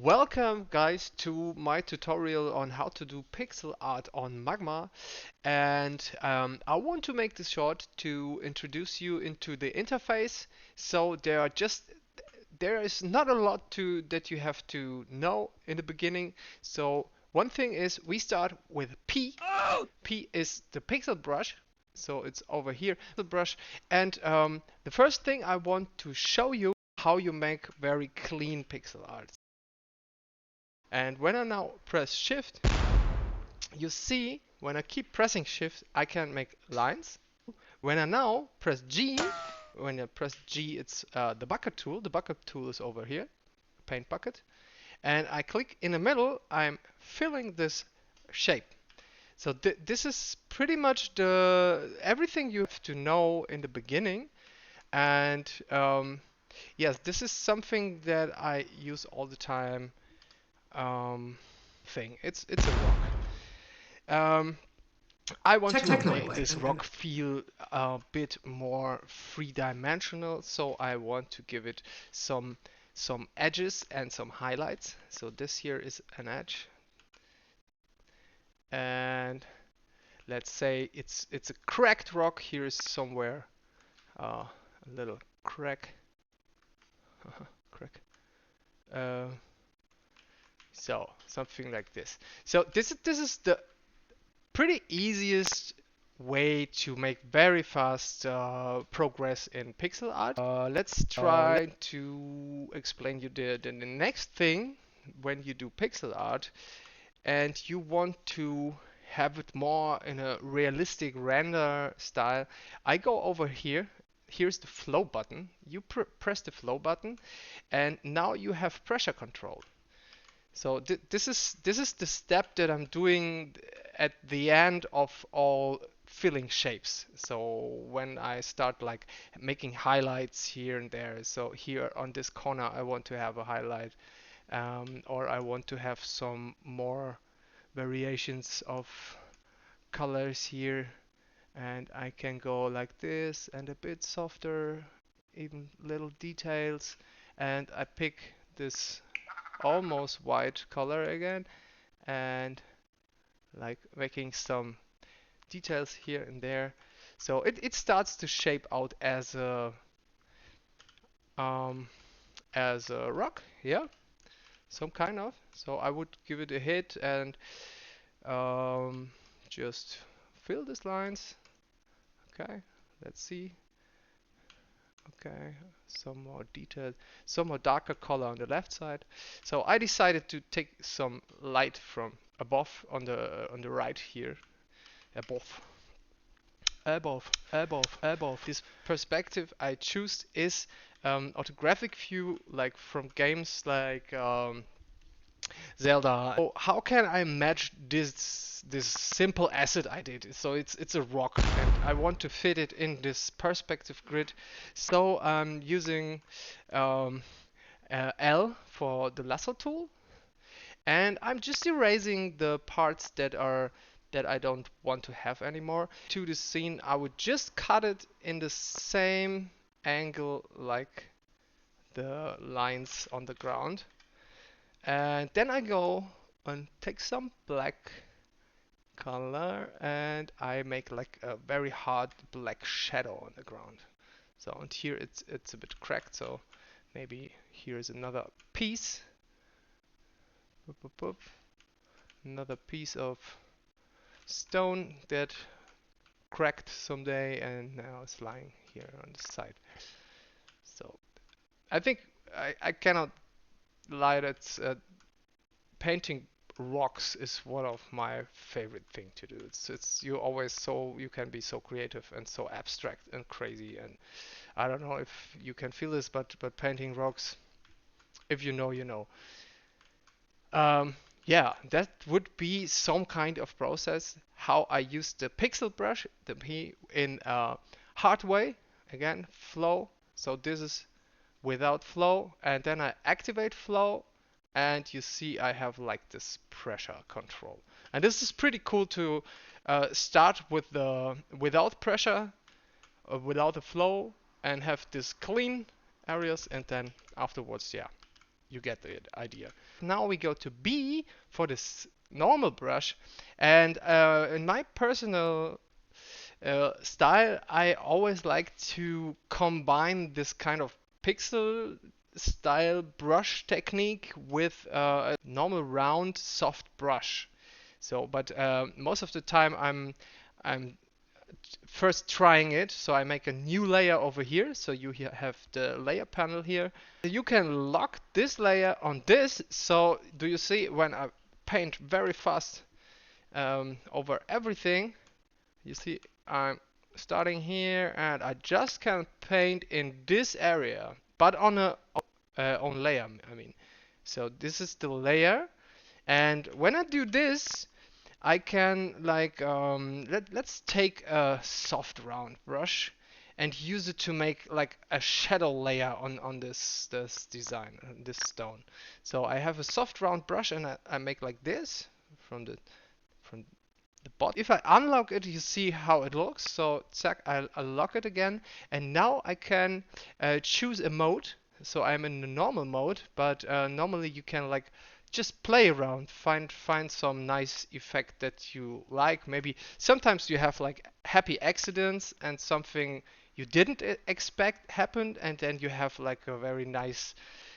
Welcome guys to my tutorial on how to do pixel art on Magma, and I want to make this short to introduce you into the interface. So there is not a lot that you have to know in the beginning. So one thing is we start with P. P is the pixel brush, so it's over here, the brush. And the first thing I want to show you how you make very clean pixel art. And when I now press shift, you see when I keep pressing shift, I can make lines. When I now press G, when I press G, it's the bucket tool. The bucket tool is over here, paint bucket. And I click in the middle, I'm filling this shape. So this is pretty much everything you have to know in the beginning. And yes, this is something that I use all the time. Thing. It's a rock. I want to make this rock feel a bit more three-dimensional, so I want to give it some edges and some highlights. So this here is an edge, and let's say it's a cracked rock. Here is somewhere a little crack. Crack. So something like this. So this is the pretty easiest way to make very fast progress in pixel art. Let's try to explain you the next thing when you do pixel art and you want to have it more in a realistic render style. I go over here. Here's the flow button. You press the flow button and now you have pressure control. So this is the step that I'm doing at the end of all filling shapes. So when I start like making highlights here and there, so here on this corner I want to have a highlight, or I want to have some more variations of colors here, and I can go like this and a bit softer, even little details, and I pick this almost white color again and like making some details here and there. So it starts to shape out as a rock, yeah, some kind of. So I would give it a hit and just fill these lines. Okay, let's see. Okay, some more detail, some more darker color on the left side. So I decided to take some light from above on the right here, above. This perspective I choose is orthographic view, like from games like Zelda. So how can I match this simple asset I did? So it's a rock, and I want to fit it in this perspective grid. So I'm using L for the lasso tool, and I'm just erasing the parts that I don't want to have anymore. To the scene, I would just cut it in the same angle like the lines on the ground. And then I go and take some black color and I make like a very hard black shadow on the ground. So and here it's a bit cracked, so maybe here's another piece. Boop, boop, boop. Another piece of stone that cracked someday and now it's lying here on the side. So I think I cannot lie that painting rocks is one of my favorite thing to do. It's you can be so creative and so abstract and crazy, and I don't know if you can feel this, but painting rocks, if you know, you know. Yeah, that would be some kind of process how I use the pixel brush, the P in a hard way. Again, flow. So this is without flow, and then I activate flow, and you see I have like this pressure control. And this is pretty cool to start with the without pressure, without the flow, and have this clean areas, and then afterwards, yeah, you get the idea. Now we go to B for this normal brush, and in my personal style, I always like to combine this kind of pixel style brush technique with a normal round soft brush. So, but most of the time I'm first trying it. So I make a new layer over here. So you have the layer panel here. You can lock this layer on this. So do you see when I paint very fast over everything? You see I'm starting here and I just can paint in this area, but on a on layer, I mean. So this is the layer, and when I do this, I can like let's take a soft round brush and use it to make like a shadow layer on this design, this stone. So I have a soft round brush and I make like this from the bottom. If I unlock it, you see how it looks. So zack, I'll lock it again, and now I can choose a mode. So I'm in the normal mode, but normally you can like just play around, find some nice effect that you like. Maybe sometimes you have like happy accidents and something you didn't expect happened, and then you have like a very nice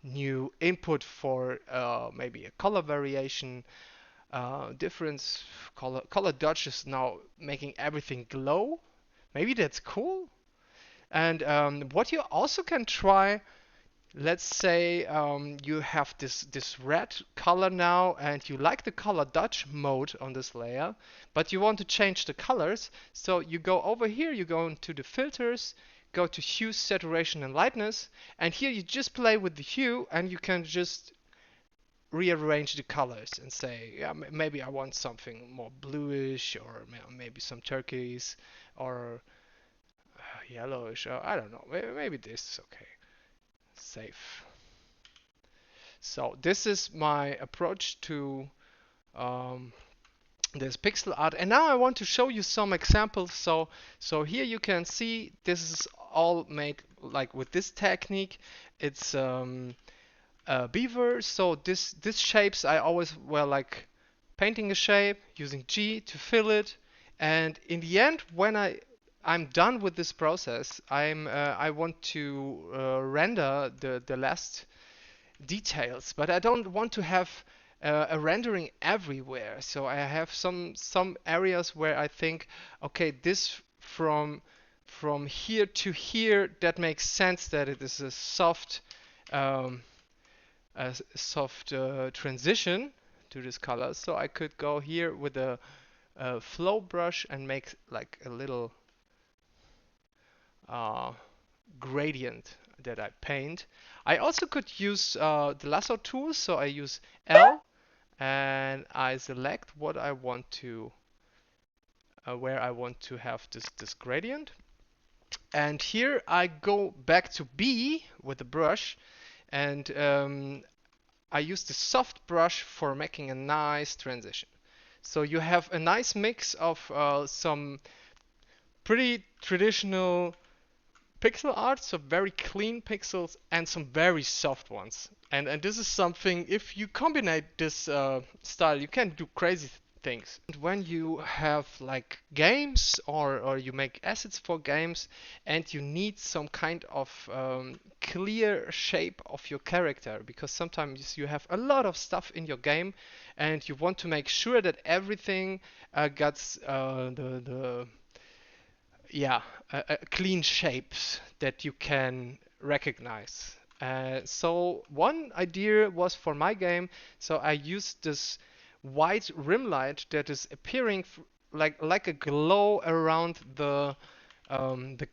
new input for maybe a color variation. Difference color dodge is now making everything glow. Maybe that's cool. And what you also can try, let's say you have this red color now and you like the color dodge mode on this layer, but you want to change the colors. So you go over here, you go into the filters, go to hue, saturation and lightness, and here you just play with the hue and you can just rearrange the colors and say, yeah, maybe I want something more bluish, or maybe some turquoise, or yellowish, or I don't know. Maybe this is okay. Safe. So this is my approach to um, this pixel art, and now I want to show you some examples. So here you can see this is all made like with this technique. It's beaver. So this shapes I always were like painting a shape using G to fill it, and in the end when I'm done with this process, I want to render the last details, but I don't want to have a rendering everywhere. So I have some areas where I think, okay, this from here to here, that makes sense that it is um, a soft transition to this color. So I could go here with a flow brush and make like a little uh, gradient that I paint. I also could use the lasso tool, so I use L and I select what I want to, where I want to have this gradient. And here I go back to B with the brush, and I use the soft brush for making a nice transition. So you have a nice mix of some pretty traditional pixel art, so very clean pixels, and some very soft ones. And this is something, if you combine this style, you can do crazy things. And when you have like games or you make assets for games and you need some kind of clear shape of your character, because sometimes you have a lot of stuff in your game and you want to make sure that everything gets the yeah, clean shapes that you can recognize. So one idea was for my game, so I used this white rim light that is appearing like a glow around the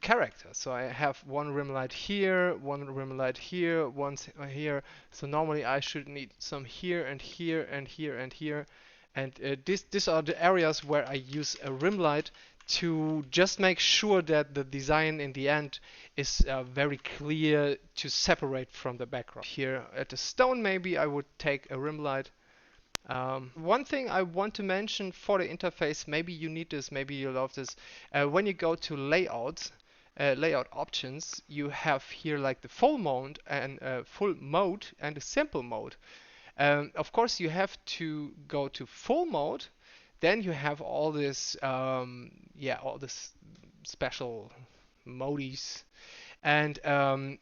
character. So I have one rim light here, one rim light here, one here. So normally I should need some here and here and here and here. And these are the areas where I use a rim light to just make sure that the design in the end is very clear to separate from the background. Here at the stone, maybe I would take a rim light. One thing I want to mention for the interface, maybe you need this, maybe you love this. When you go to layouts, layout options, you have here like the full mode and the simple mode. Of course, you have to go to full mode. Then you have all this, all this special modis. And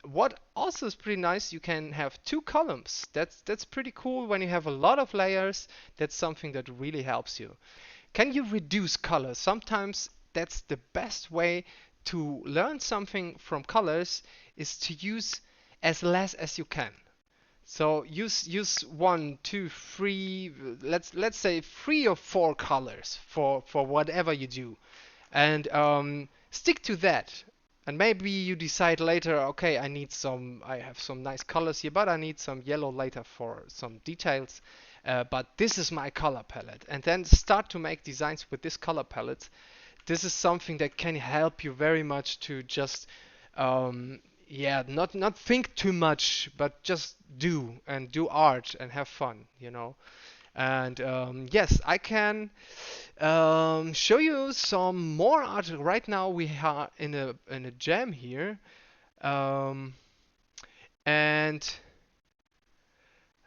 what also is pretty nice, you can have two columns. That's pretty cool when you have a lot of layers. That's something that really helps you. Can you reduce colors? Sometimes that's the best way to learn something from colors is to use as less as you can. So use one, two, three, let's say 3 or 4 colors for whatever you do, and stick to that. And maybe you decide later, okay, I have some nice colors here, but I need some yellow later for some details. But this is my color palette, and then start to make designs with this color palette. This is something that can help you very much to just not think too much, but just do art and have fun, you know. And yes, I can show you some more art. Right now we are in a jam here, and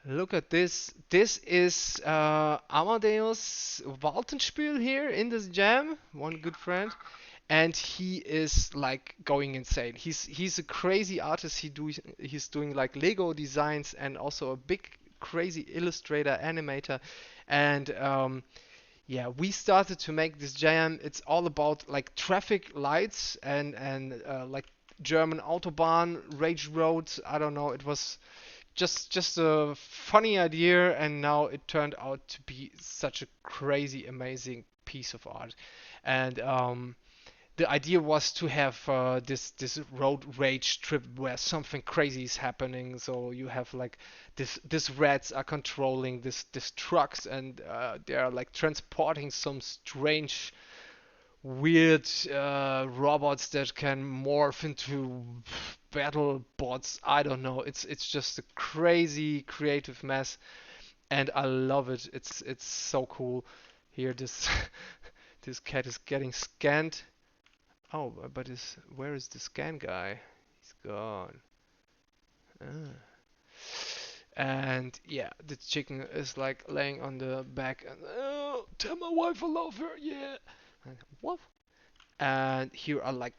look at this. This is Amadeus Waltenspiel here in this jam, one good friend. And he is like going insane. He's a crazy artist. He's doing like Lego designs and also a big crazy illustrator animator. And we started to make this jam. It's all about like traffic lights and like German Autobahn, rage roads. I don't know. It was just a funny idea, and now it turned out to be such a crazy, amazing piece of art. And the idea was to have this road rage trip where something crazy is happening. So you have like this rats are controlling this trucks, and they are like transporting some strange weird robots that can morph into battle bots. I don't know. It's just a crazy creative mess, and I love it. It's so cool. Here this this cat is getting scanned. Oh, but where is the scan guy? He's gone. Ah. And yeah, the chicken is like laying on the back and oh, tell my wife I love her, yeah. And, what? And here are like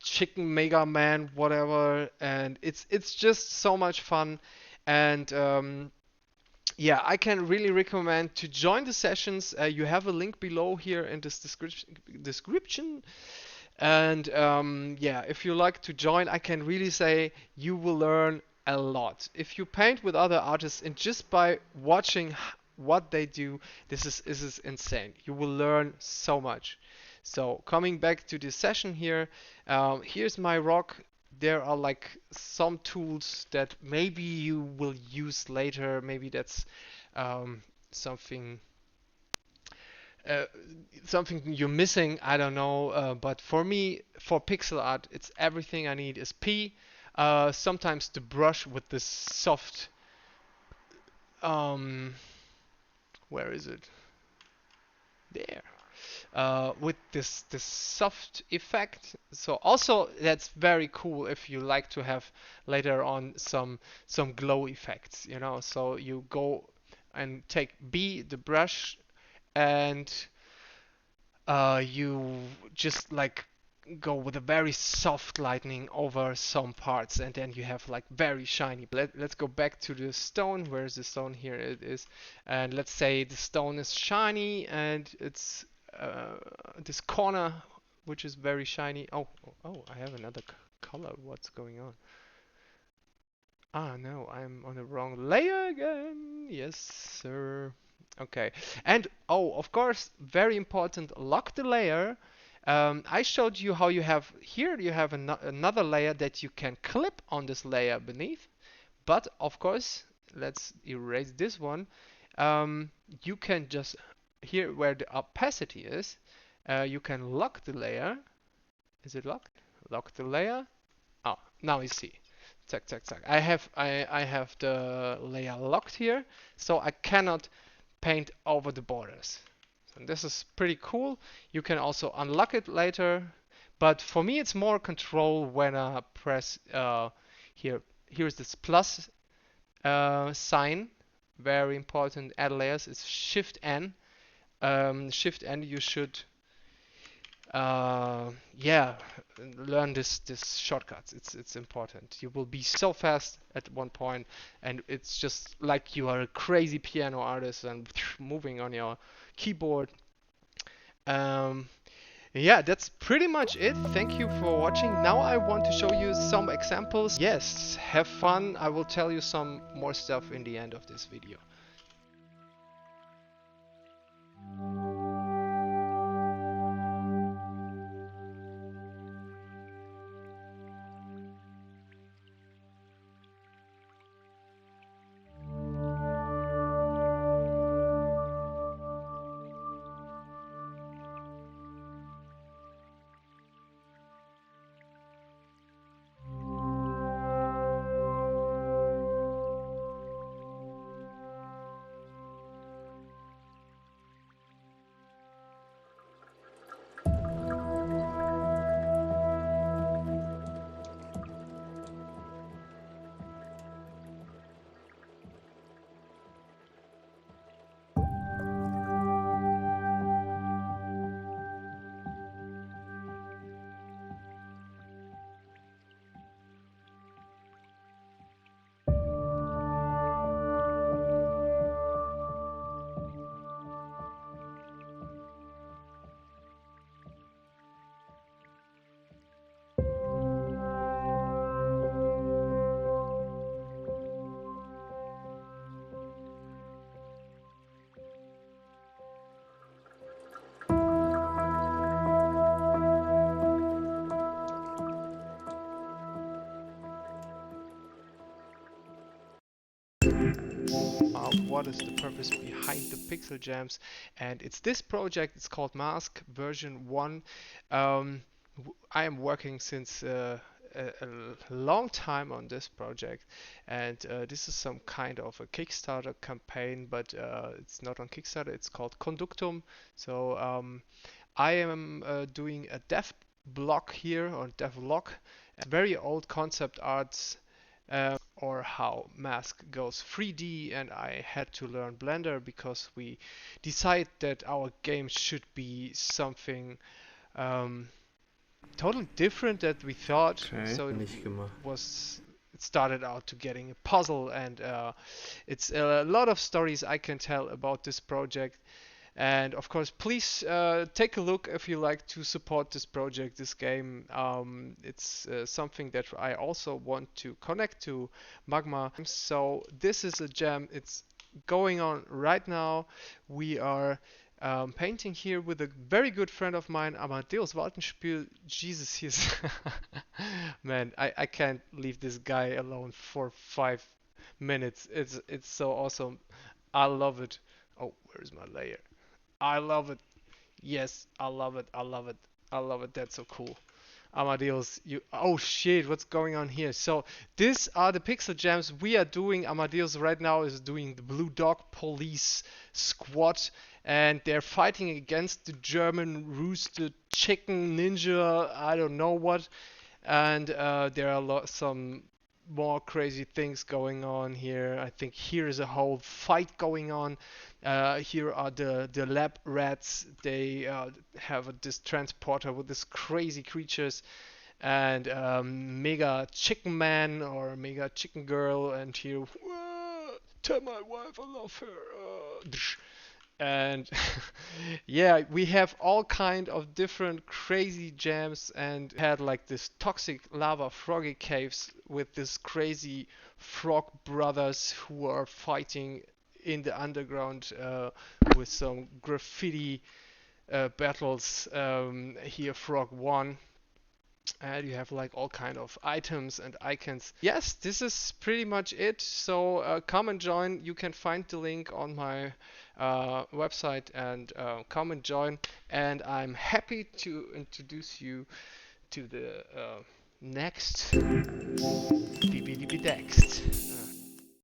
chicken Mega Man, whatever, and it's just so much fun. And yeah, I can really recommend to join the sessions. You have a link below here in this description. And yeah, if you like to join, I can really say you will learn a lot. If you paint with other artists and just by watching what they do, this is insane. You will learn so much. So coming back to this session here, here's my rock. There are like some tools that maybe you will use later. Maybe that's something uh, something you're missing. I don't know. But for me, for pixel art, it's everything I need is P. Sometimes the brush with this soft. Um, where is it? There. With this soft effect. So also that's very cool if you like to have later on some glow effects, you know. So you go and take B, the brush, and you just like go with a very soft lightning over some parts, and then you have like very shiny. Let's go back to the stone. Where's the stone? Here it is. And let's say the stone is shiny and it's this corner which is very shiny. Oh, I have another color. What's going on? Ah, no, I'm on the wrong layer again. Yes, sir. Okay. And oh, of course, very important, lock the layer. I showed you how you have here you have another layer that you can clip on this layer beneath. But of course, let's erase this one. You can just here where the opacity is, you can lock the layer. Is it locked? Lock the layer. Oh, now you see. Zack, zack, zack. I have the layer locked here, so I cannot paint over the borders. And this is pretty cool. You can also unlock it later, But for me, it's more control when I press here. Here's this plus sign. Very important. Add layers. It's Shift N. Shift N. You should yeah, learn this shortcuts. It's important. You will be so fast at one point, and it's just like you are a crazy piano artist and moving on your keyboard. Um, yeah, that's pretty much it. Thank you for watching. Now I want to show you some examples. Yes, have fun. I will tell you some more stuff in the end of this video. What is the purpose behind the pixel jams, and it's this project. It's called Mask version 1. I am working since a long time on this project, and this is some kind of a Kickstarter campaign, but it's not on Kickstarter. It's called Conductum. So I am doing a dev block here, or dev log. Very old concept arts, or how Mask goes 3D, and I had to learn Blender because we decided that our game should be something totally different that we thought. Okay, So nicht gemacht. it started out to getting a puzzle, and it's a lot of stories I can tell about this project. And of course, please take a look if you like to support this project, this game. It's something that I also want to connect to Magma. So this is a jam. It's going on right now. We are painting here with a very good friend of mine, Amadeus Waltenspiel. Jesus, he's man, I can't leave this guy alone for 5 minutes. It's so awesome. I love it. Oh, where's my layer? I love it. Yes, I love it. I love it. I love it. That's so cool. Amadeus, you. Oh shit, what's going on here? So these are the pixel jams we are doing. Amadeus right now is doing the Blue Dog Police Squad, and they're fighting against the German Rooster Chicken Ninja. I don't know what. And there are some more crazy things going on here. I think here is a whole fight going on. Here are the lab rats. They have this transporter with these crazy creatures, and Mega Chicken Man or Mega Chicken Girl, and here, tell my wife I love her. And yeah, we have all kind of different crazy jams, and had like this toxic lava froggy caves with this crazy frog brothers who are fighting in the underground with some graffiti battles. Here Frog 1, and you have like all kind of items and icons. Yes, this is pretty much it. So come and join. You can find the link on my website, and come and join. And I'm happy to introduce you to the next BBDB next.